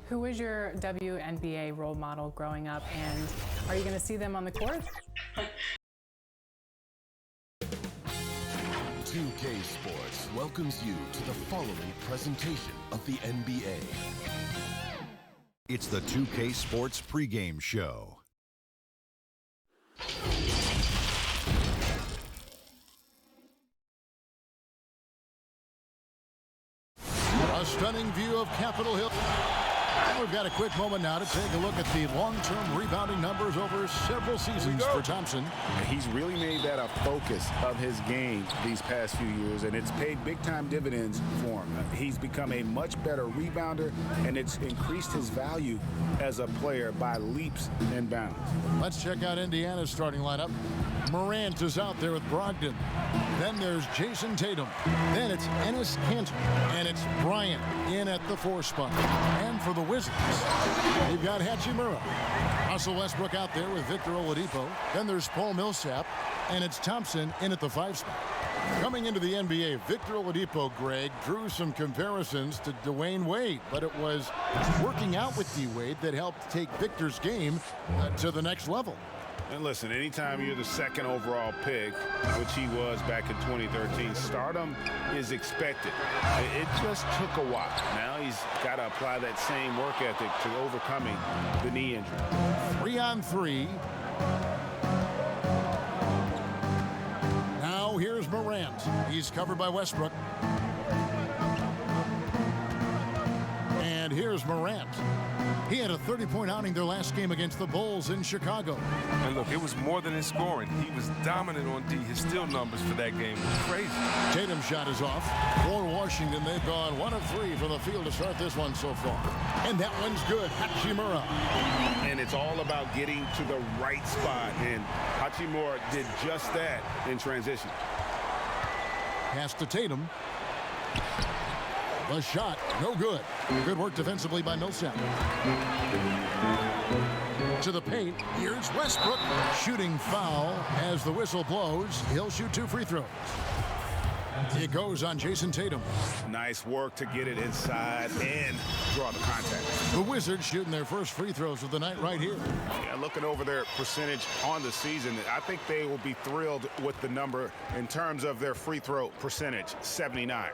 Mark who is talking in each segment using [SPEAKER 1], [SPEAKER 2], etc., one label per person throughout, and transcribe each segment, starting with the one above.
[SPEAKER 1] Who was your WNBA role model growing up, and are you going to see them on the court?
[SPEAKER 2] 2K Sports welcomes you to the following presentation of the NBA.
[SPEAKER 3] It's the 2K Sports pregame show.
[SPEAKER 4] A stunning view of Capitol Hill. We've got a quick moment now to take a look at the long-term rebounding numbers over several seasons for Thompson.
[SPEAKER 5] He's really made that a focus of his game these past few years, and it's paid big-time dividends for him. He's become a much better rebounder, and it's increased his value as a player by leaps and bounds.
[SPEAKER 4] Let's check out Indiana's starting lineup. Morant is out there with Brogdon. Then there's Jason Tatum. Then it's Enes Kanter. And it's Bryant in at the 4 spot. And for the Wizards, you've got Hachimura. Russell Westbrook out there with Victor Oladipo. Then there's Paul Millsap. And it's Thompson in at the 5 spot. Coming into the NBA, Victor Oladipo, Greg, drew some comparisons to Dwayne Wade, but it was working out with D-Wade that helped take Victor's game to the next level.
[SPEAKER 5] And listen, anytime you're the second overall pick, which he was back in 2013, stardom is expected. It just took a while. Now he's got to apply that same work ethic to overcoming the knee injury.
[SPEAKER 4] 3-on-3. Now here's Morant. He's covered by Westbrook. And here's Morant. He had a 30-point outing their last game against the Bulls in Chicago.
[SPEAKER 6] And look, it was more than his scoring. He was dominant on D. His steal numbers for that game were crazy.
[SPEAKER 4] Tatum's shot is off. For Washington, they've gone 1 of 3 from the field to start this one so far. And that one's good. Hachimura.
[SPEAKER 5] And it's all about getting to the right spot. And Hachimura did just that in transition.
[SPEAKER 4] Pass to Tatum. The shot, no good. Good work defensively by Millsap. To the paint, here's Westbrook. Shooting foul as the whistle blows. He'll shoot 2 free throws. It goes on Jason Tatum.
[SPEAKER 5] Nice work to get it inside and draw the contact.
[SPEAKER 4] The Wizards shooting their first free throws of the night right here.
[SPEAKER 5] Yeah, looking over their percentage on the season, I think they will be thrilled with the number in terms of their free throw percentage, 79.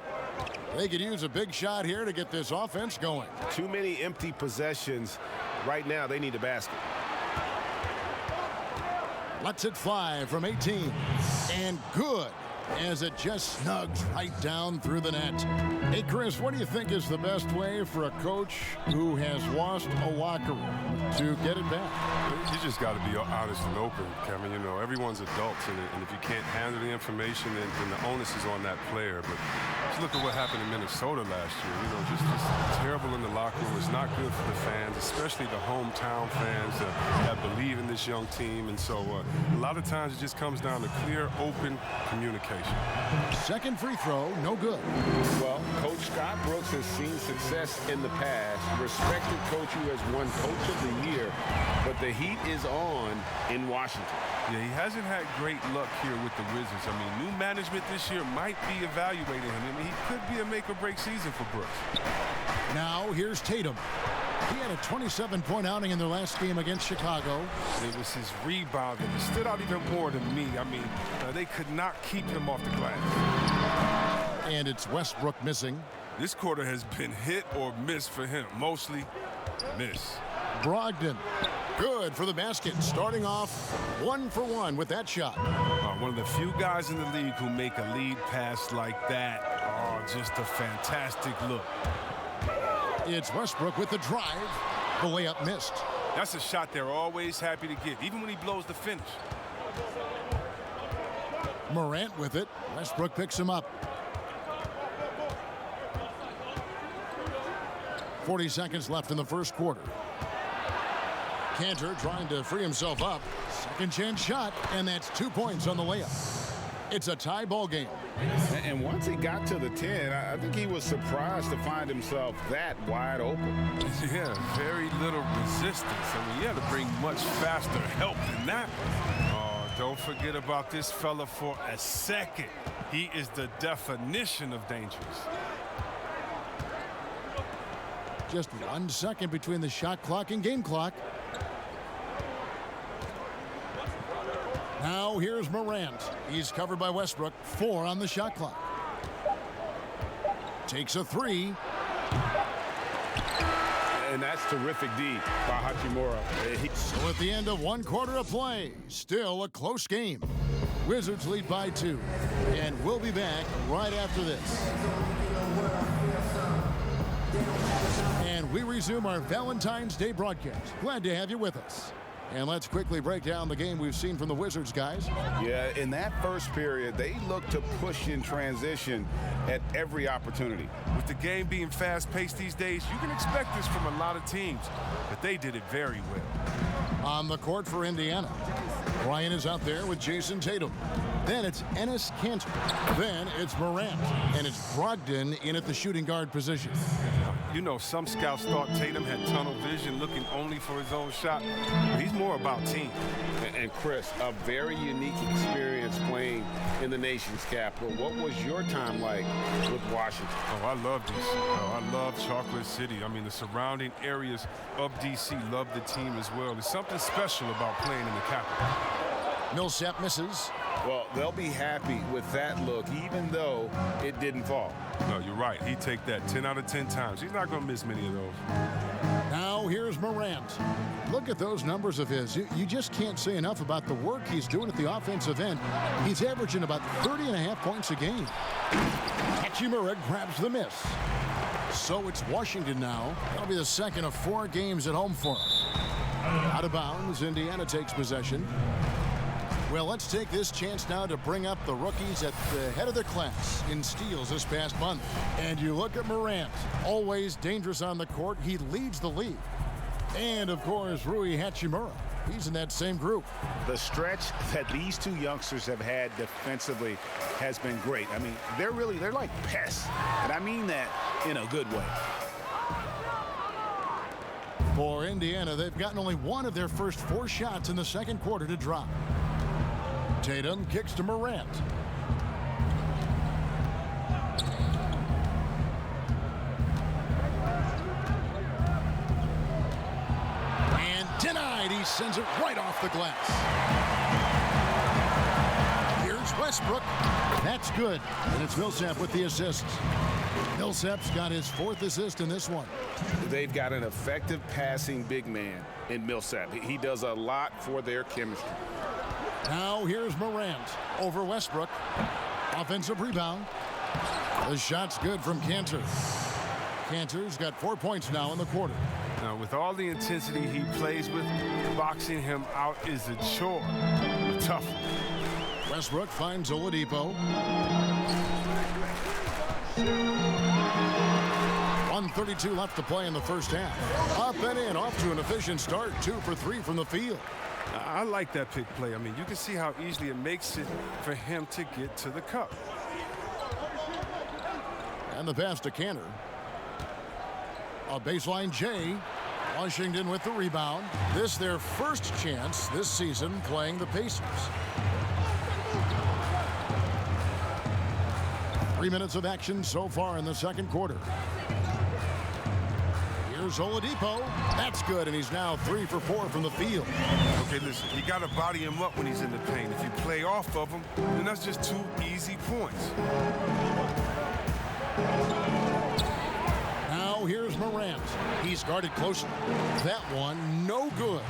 [SPEAKER 4] They could use a big shot here to get this offense going.
[SPEAKER 5] Too many empty possessions. Right now, they need a basket.
[SPEAKER 4] Lets it fly from 18. And good, as it just snugs right down through the net. Hey, Chris, what do you think is the best way for a coach who has lost a locker room to get it back?
[SPEAKER 6] You just got to be honest and open, Kevin. You know, everyone's adults, and if you can't handle the information, then the onus is on that player. But just look at what happened in Minnesota last year. You know, just terrible in the locker room. It's not good for the fans, especially the hometown fans that believe in this young team. And so a lot of times it just comes down to clear, open communication.
[SPEAKER 4] Second free throw, no good.
[SPEAKER 5] Well, Coach Scott Brooks has seen success in the past. Respected coach who has won Coach of the Year, but the heat is on in Washington.
[SPEAKER 6] Yeah, he hasn't had great luck here with the Wizards. I mean, new management this year might be evaluating him. I mean, he could be a make-or-break season for Brooks.
[SPEAKER 4] Now here's Tatum. He had a 27-point outing in their last game against Chicago.
[SPEAKER 6] It was his rebounding that stood out even more to me. I mean, they could not keep him off the glass.
[SPEAKER 4] And it's Westbrook missing.
[SPEAKER 6] This quarter has been hit or miss for him. Mostly miss.
[SPEAKER 4] Brogdon, good for the basket. Starting off 1 for 1 with that shot.
[SPEAKER 6] One of the few guys in the league who make a lead pass like that. Oh, just a fantastic look.
[SPEAKER 4] It's Westbrook with the drive. The layup missed.
[SPEAKER 6] That's a shot they're always happy to get, even when he blows the finish.
[SPEAKER 4] Morant with it. Westbrook picks him up. 40 seconds left in the first quarter. Kanter trying to free himself up. Second chance shot, and that's 2 points on the layup. It's a tie ball game.
[SPEAKER 5] And once he got to the 10, I think he was surprised to find himself that wide open.
[SPEAKER 6] Yeah, very little resistance. I mean, you had to bring much faster help than that. Oh, don't forget about this fella for a second. He is the definition of dangerous.
[SPEAKER 4] Just 1 second between the shot clock and game clock. Now here's Morant. He's covered by Westbrook. 4 on the shot clock. Takes a 3.
[SPEAKER 5] And that's terrific D by Hachimura.
[SPEAKER 4] So at the end of 1 quarter of play, still a close game. Wizards lead by 2. And we'll be back right after this. And we resume our Valentine's Day broadcast. Glad to have you with us. And let's quickly break down the game we've seen from the Wizards, guys.
[SPEAKER 5] Yeah, in that first period, they looked to push in transition at every opportunity.
[SPEAKER 6] With the game being fast-paced these days, you can expect this from a lot of teams, but they did it very well.
[SPEAKER 4] On the court for Indiana, Bryant is out there with Jason Tatum. Then it's Enes Kanter. Then it's Morant. And it's Brogdon in at the shooting guard position.
[SPEAKER 6] You know, some scouts thought Tatum had tunnel vision, looking only for his own shot. He's more about team.
[SPEAKER 5] And Chris, a very unique experience playing in the nation's capital. What was your time like with Washington?
[SPEAKER 6] Oh, I love DC. Oh, I love Chocolate City. I mean, the surrounding areas of DC love the team as well. There's something special about playing in the capital.
[SPEAKER 4] Millsap misses.
[SPEAKER 5] Well, they'll be happy with that look, even though it didn't fall.
[SPEAKER 6] No, you're right. He'd take that 10 out of 10 times. He's not going to miss many of those.
[SPEAKER 4] Now here's Morant. Look at those numbers of his. You just can't say enough about the work he's doing at the offensive end. He's averaging about 30.5 points a game. Hachimura grabs the miss. So it's Washington now. That'll be the second of 4 games at home for him. Out of bounds, Indiana takes possession. Well, let's take this chance now to bring up the rookies at the head of their class in steals this past month. And you look at Morant, always dangerous on the court. He leads the league. And, of course, Rui Hachimura. He's in that same group.
[SPEAKER 5] The stretch that these two youngsters have had defensively has been great. I mean, they're like pests. And I mean that in a good way.
[SPEAKER 4] For Indiana, they've gotten only 1 of their first 4 shots in the second quarter to drop. Tatum kicks to Morant. And denied. He sends it right off the glass. Here's Westbrook. That's good. And it's Millsap with the assist. Millsap's got his 4th assist in this one.
[SPEAKER 5] They've got an effective passing big man in Millsap. He does a lot for their chemistry.
[SPEAKER 4] Now here's Morant over Westbrook. Offensive rebound. The shot's good from Kanter. Kanter's got 4 points now in the quarter.
[SPEAKER 6] Now, with all the intensity he plays with, boxing him out is a chore. A tough one.
[SPEAKER 4] Westbrook finds Oladipo. 1:32 left to play in the first half. Up and in, off to an efficient start. 2 for 3 from the field.
[SPEAKER 6] I like that pick play. I mean, you can see how easily it makes it for him to get to the cup.
[SPEAKER 4] And the pass to Kanter. A baseline J. Washington with the rebound. This their first chance this season playing the Pacers. 3 minutes of action so far in the second quarter. Here's Oladipo. That's good, and he's now 3 for 4 from the field.
[SPEAKER 6] Okay, listen, you got to body him up when he's in the paint. If you play off of him, then that's just 2 easy points.
[SPEAKER 4] Now here's Morant. He's guarded closely. That one, no good.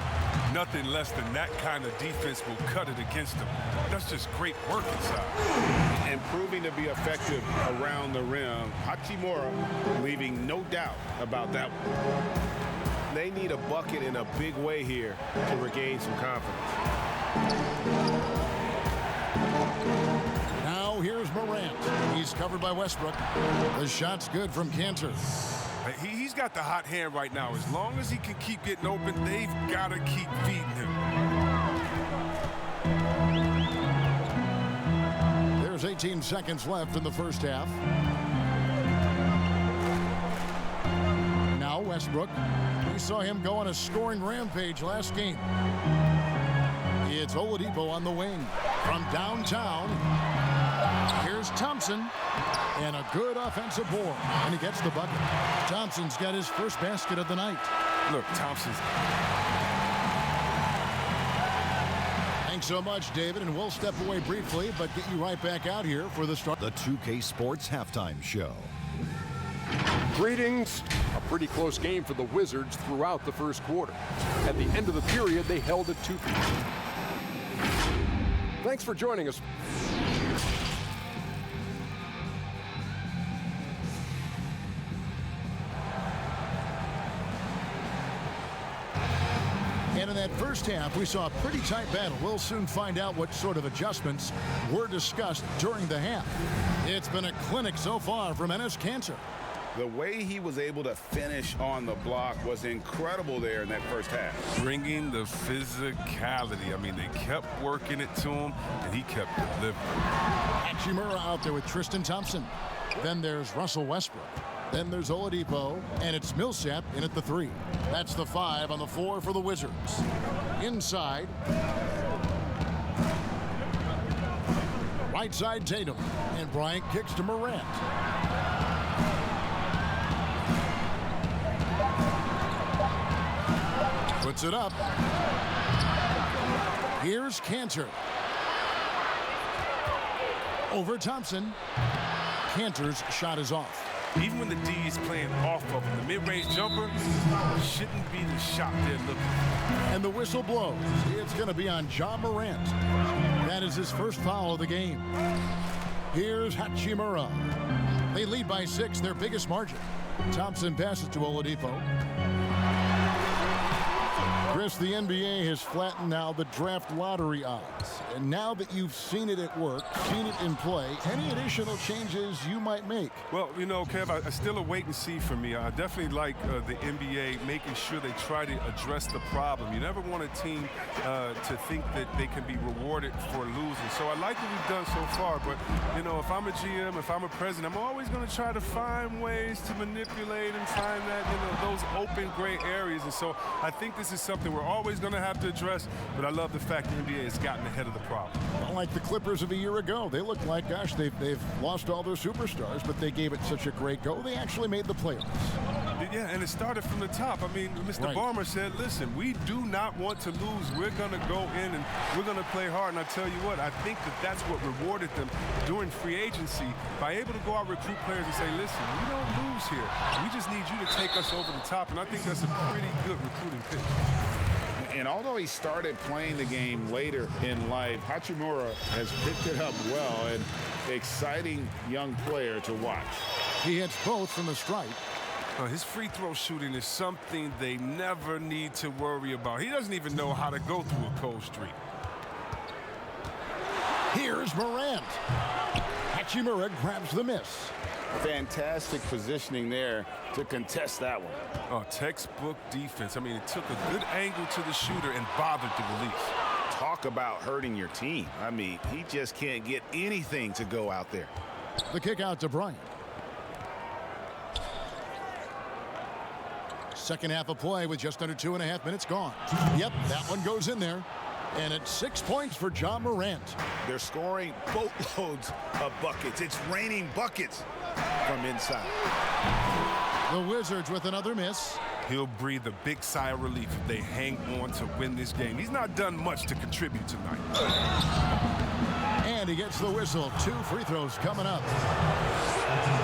[SPEAKER 6] Nothing less than that kind of defense will cut it against him. That's just great work inside.
[SPEAKER 5] And proving to be effective around the rim. Hachimura leaving no doubt about that one. They need a bucket in a big way here to regain some confidence.
[SPEAKER 4] Now here's Morant. He's covered by Westbrook. The shot's good from Kanter.
[SPEAKER 6] He's got the hot hand right now. As long as he can keep getting open, they've got to keep feeding him.
[SPEAKER 4] There's 18 seconds left in the first half. Now Westbrook. We saw him go on a scoring rampage last game. It's Oladipo on the wing. From downtown. Here's Thompson. And a good offensive board. And he gets the bucket. Thompson's got his first basket of the night.
[SPEAKER 6] Look, Thompson's...
[SPEAKER 4] Thanks so much, David, and we'll step away briefly, but get you right back out here for the start.
[SPEAKER 3] The 2K Sports Halftime Show.
[SPEAKER 7] Greetings. A pretty close game for the Wizards throughout the first quarter. At the end of the period, they held it 2 points. Thanks for joining us.
[SPEAKER 4] And in that first half, we saw a pretty tight battle. We'll soon find out what sort of adjustments were discussed during the half. It's been a clinic so far from Enes Kanter.
[SPEAKER 5] The way he was able to finish on the block was incredible there in that first half.
[SPEAKER 6] Bringing the physicality. I mean, they kept working it to him, and he kept delivering.
[SPEAKER 4] Hachimura out there with Tristan Thompson. Then there's Russell Westbrook. Then there's Oladipo, and it's Millsap in at the 3. That's the 5 on the 4 for the Wizards. Inside. Right side Tatum, and Bryant kicks to Morant. Puts it up. Here's Kanter. Over Thompson. Kanter's shot is off.
[SPEAKER 6] Even when the D is playing off of him, the mid-range jumper shouldn't be the shot they're looking for.
[SPEAKER 4] And the whistle blows. It's going to be on Ja Morant. That is his first foul of the game. Here's Hachimura. They lead by 6, their biggest margin. Thompson passes to Oladipo. Chris, the NBA has flattened now the draft lottery odds. And now that you've seen it at work, seen it in play, any additional changes you might make?
[SPEAKER 6] Well, you know, Kev, I still a wait and see for me. I definitely like the NBA making sure they try to address the problem. You never want a team to think that they can be rewarded for losing. So I like what we've done so far, but, you know, if I'm a GM, if I'm a president, I'm always going to try to find ways to manipulate and find that, you know, those open gray areas. And so I think this is something we're always going to have to address, but I love the fact the NBA has gotten ahead of the problem.
[SPEAKER 4] Like the Clippers of a year ago. They look like, gosh, they've lost all their superstars, but they gave it such a great go. They actually made the playoffs.
[SPEAKER 6] Yeah, and it started from the top. I mean, Mr.
[SPEAKER 4] Right.
[SPEAKER 6] Barmer said, listen, we do not want to lose. We're going to go in and we're going to play hard. And I tell you what, I think that that's what rewarded them during free agency by able to go out and recruit players and say, listen, we don't lose here. We just need you to take us over the top. And I think that's a pretty good recruiting pick.
[SPEAKER 5] And although he started playing the game later in life, Hachimura has picked it up well, and exciting young player to watch.
[SPEAKER 4] He hits both from the stripe.
[SPEAKER 6] His free throw shooting is something they never need to worry about. He doesn't even know how to go through a cold streak.
[SPEAKER 4] Here's Morant. Hachimura grabs the miss.
[SPEAKER 5] Fantastic positioning there to contest that one.
[SPEAKER 6] Oh, textbook defense. I mean, it took a good angle to the shooter and bothered the release.
[SPEAKER 5] Talk about hurting your team. I mean, he just can't get anything to go out there.
[SPEAKER 4] The kick out to Bryant. Second half of play with just under 2.5 minutes gone. Yep, that one goes in there. And it's 6 points for Ja Morant.
[SPEAKER 5] They're scoring boatloads of buckets. It's raining buckets from inside.
[SPEAKER 4] The Wizards with another miss.
[SPEAKER 6] He'll breathe a big sigh of relief if they hang on to win this game. He's not done much to contribute tonight.
[SPEAKER 4] And he gets the whistle. 2 free throws coming up.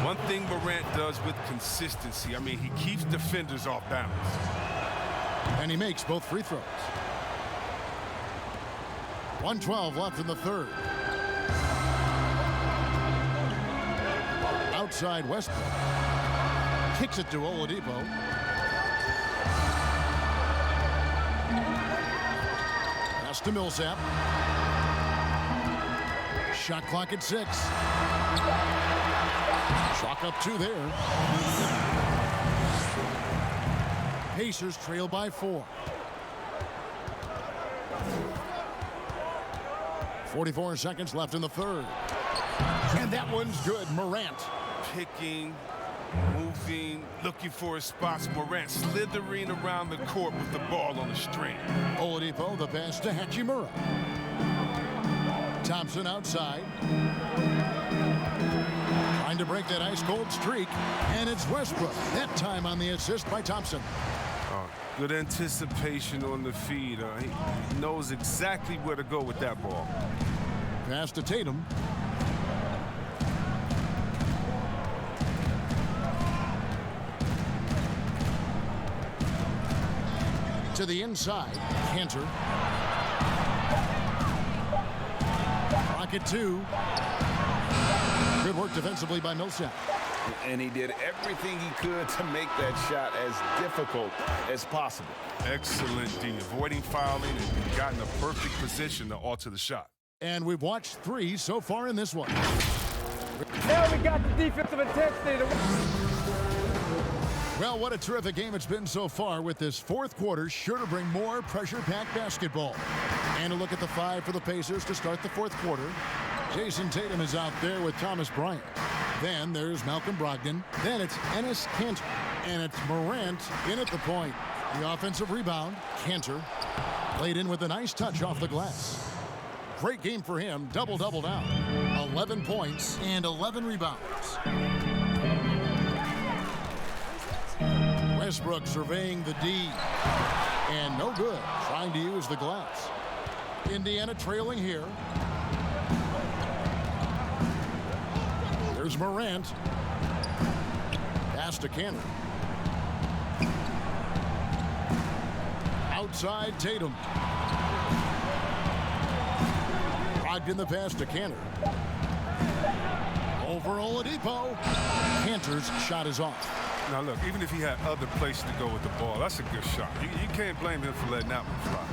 [SPEAKER 6] One thing Morant does with consistency, I mean, he keeps defenders off balance.
[SPEAKER 4] And he makes both free throws. 1:12 left in the third. Outside Westbrook. Kicks it to Oladipo. Pass to Millsap. Shot clock at 6. Chalk up 2 there. Pacers trail by 4. 44 seconds left in the third. And that one's good. Morant.
[SPEAKER 6] Picking, moving, looking for his spots. Morant slithering around the court with the ball on the string.
[SPEAKER 4] Oladipo, the pass to Hachimura. Thompson outside. to break that ice-cold streak, and it's Westbrook. That time on the assist by Thompson.
[SPEAKER 6] Good anticipation on the feed. He knows exactly where to go with that ball.
[SPEAKER 4] Pass to Tatum. To the inside, Cantor. Rocket 2. Good work defensively by Millsap.
[SPEAKER 5] And he did everything he could to make that shot as difficult as possible.
[SPEAKER 6] Excellent D, avoiding fouling and got in a perfect position to alter the shot.
[SPEAKER 4] And we've watched 3 so far in this one.
[SPEAKER 8] Now we got the defensive intensity.
[SPEAKER 4] Well, what a terrific game it's been so far, with this fourth quarter sure to bring more pressure-packed basketball. And a look at the 5 for the Pacers to start the fourth quarter. Jason Tatum is out there with Thomas Bryant. Then there's Malcolm Brogdon. Then it's Enes Kanter. And it's Morant in at the point. The offensive rebound, Kanter, laid in with a nice touch off the glass. Great game for him, double-double down. 11 points and 11 rebounds. Westbrook surveying the D. And no good, trying to use the glass. Indiana trailing here. There's Morant. Pass to Kanter. Outside Tatum. Brogdon the pass to Kanter. Over Oladipo. Kanter's shot is off.
[SPEAKER 6] Now look, even if he had other places to go with the ball, that's a good shot. You can't blame him for letting that one fly.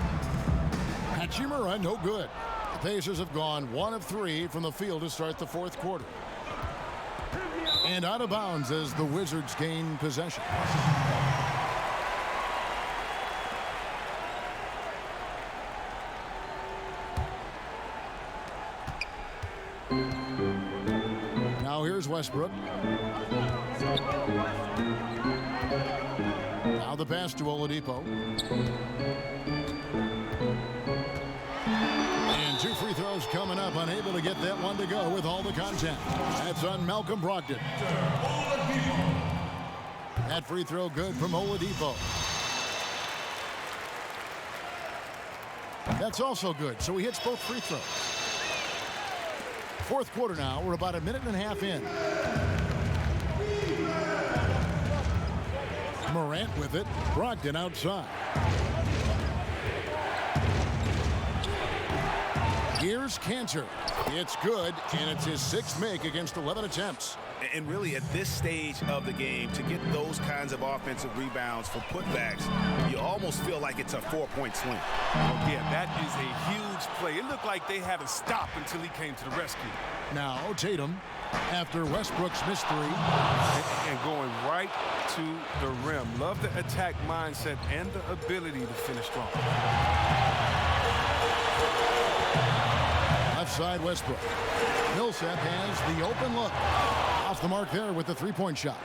[SPEAKER 4] Hachimura, no good. The Pacers have gone 1 of 3 from the field to start the fourth quarter. And out of bounds as the Wizards gain possession. Now here's Westbrook. Now the pass to Oladipo. And 2 free throws coming up, unable to get that one to go with all the contact. That's on Malcolm Brogdon. That free throw good from Oladipo. That's also good, so he hits both free throws. Fourth quarter now, we're about a minute and a half in. Morant with it, Brogdon outside. Here's Kanter. It's good, and it's his 6th make against 11 attempts.
[SPEAKER 5] And really, at this stage of the game, to get those kinds of offensive rebounds for putbacks, you almost feel like it's a 4-point swing.
[SPEAKER 6] Oh, yeah, that is a huge play. It looked like they had to stop until he came to the rescue.
[SPEAKER 4] Now Tatum, after Westbrook's missed 3.
[SPEAKER 6] And going right to the rim. Love the attack mindset and the ability to finish strong.
[SPEAKER 4] Left side Westbrook. Millsap has the open look. Off the mark there with the 3-point shot.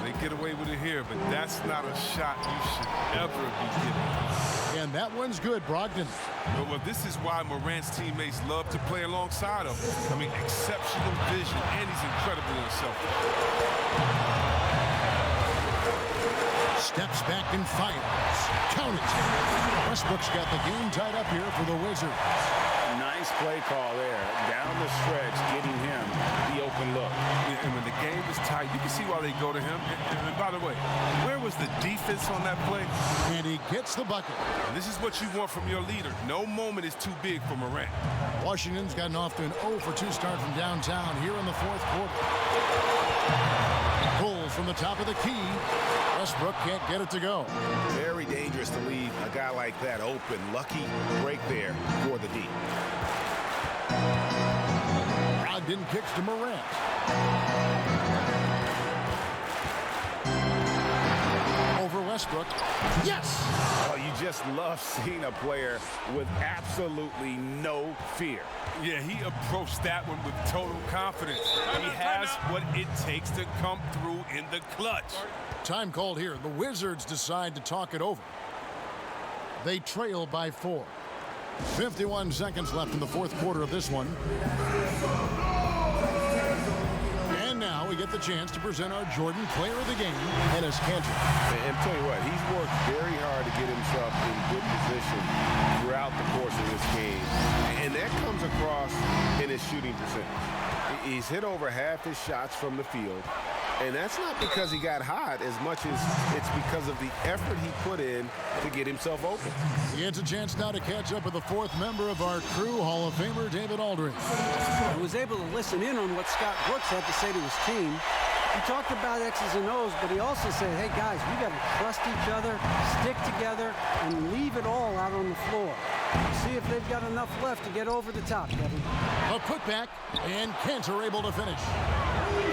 [SPEAKER 6] They get away with it here, but that's not a shot you should ever be getting.
[SPEAKER 4] And that one's good, Brogdon.
[SPEAKER 6] Well, this is why Morant's teammates love to play alongside him. I mean, exceptional vision, and he's incredible himself.
[SPEAKER 4] Steps back and fires. Count it. Westbrook's got the game tied up here for the Wizards.
[SPEAKER 5] Nice play call there. Down the stretch, getting him the open look.
[SPEAKER 6] And when the game is tight, you can see why they go to him. And by the way, where was the defense on that play?
[SPEAKER 4] And he gets the bucket.
[SPEAKER 6] And this is what you want from your leader. No moment is too big for Morant.
[SPEAKER 4] Washington's gotten off to an 0-for-2 start from downtown here in the fourth quarter. Pulls from the top of the key. Westbrook can't get it to go.
[SPEAKER 5] Very dangerous to leave a guy like that open. Lucky break there for the D.
[SPEAKER 4] Brogdon kicks to Morant. Over Westbrook. Yes!
[SPEAKER 5] Oh, you just love seeing a player with absolutely no fear.
[SPEAKER 6] Yeah, he approached that one with total confidence. He has what it takes to come through in the clutch.
[SPEAKER 4] Time called here. The Wizards decide to talk it over. They trail by 4. 51 seconds left in the fourth quarter of this one. And now get the chance to present our Jordan Player of the Game, Enes Kanter.
[SPEAKER 5] And tell you what, he's worked very hard to get himself in good position throughout the course of this game. And that comes across in his shooting percentage. He's hit over half his shots from the field. And that's not because he got hot as much as it's because of the effort he put in to get himself open.
[SPEAKER 4] He gets a chance now to catch up with the fourth member of our crew, Hall of Famer David Aldridge.
[SPEAKER 9] I was able to listen in on what Scott Brooks had to say to his team. He talked about X's and O's, but he also said, hey, guys, we got to trust each other, stick together, and leave it all out on the floor. See if they've got enough left to get over the top, Kevin.
[SPEAKER 4] A putback, and Kanter able to finish.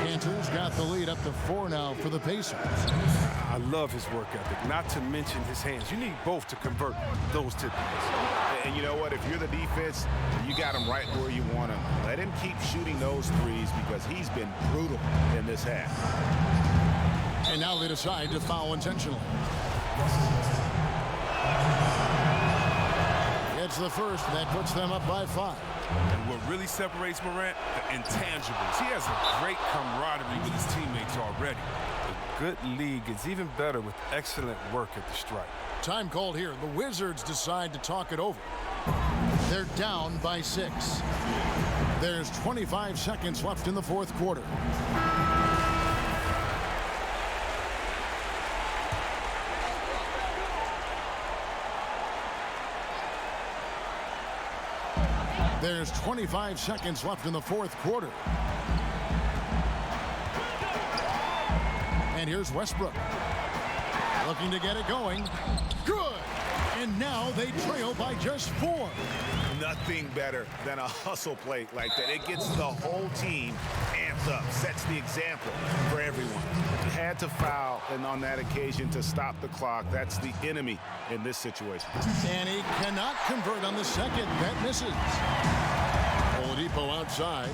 [SPEAKER 4] Kanter's got the lead up to 4 now for the Pacers.
[SPEAKER 6] I love his work ethic, not to mention his hands. You need both to convert those tip-ins.
[SPEAKER 5] And you know what? If you're the defense, you got him right where you want him. Let him keep shooting those threes because he's been brutal in this half.
[SPEAKER 4] And now they decide to foul intentionally. It's the first. That puts them up by 5.
[SPEAKER 6] And what really separates Morant, the intangibles. He has a great camaraderie with his teammates already. A good league is even better with excellent work at the stripe.
[SPEAKER 4] Time called here. The Wizards decide to talk it over. They're down by 6. There's 25 seconds left in the fourth quarter. There's 25 seconds left in the fourth quarter. And here's Westbrook. Looking to get it going. Good! And now they trail by just 4.
[SPEAKER 5] Nothing better than a hustle play like that. It gets the whole team amped up, sets the example for everyone. Had to foul, and on that occasion to stop the clock. That's the enemy in this situation.
[SPEAKER 4] And he cannot convert on the second. That misses. Oladipo outside.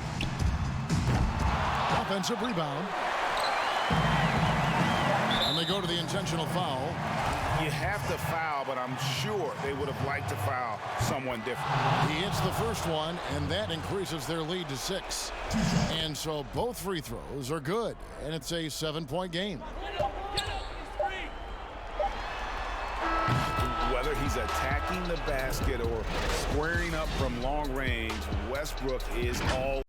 [SPEAKER 4] Offensive rebound. And they go to the intentional foul.
[SPEAKER 5] You have to foul, but I'm sure they would have liked to foul someone different.
[SPEAKER 4] He hits the first one, and that increases their lead to 6. And so both free throws are good, and it's a 7-point game.
[SPEAKER 5] Whether he's attacking the basket or squaring up from long range, Westbrook is all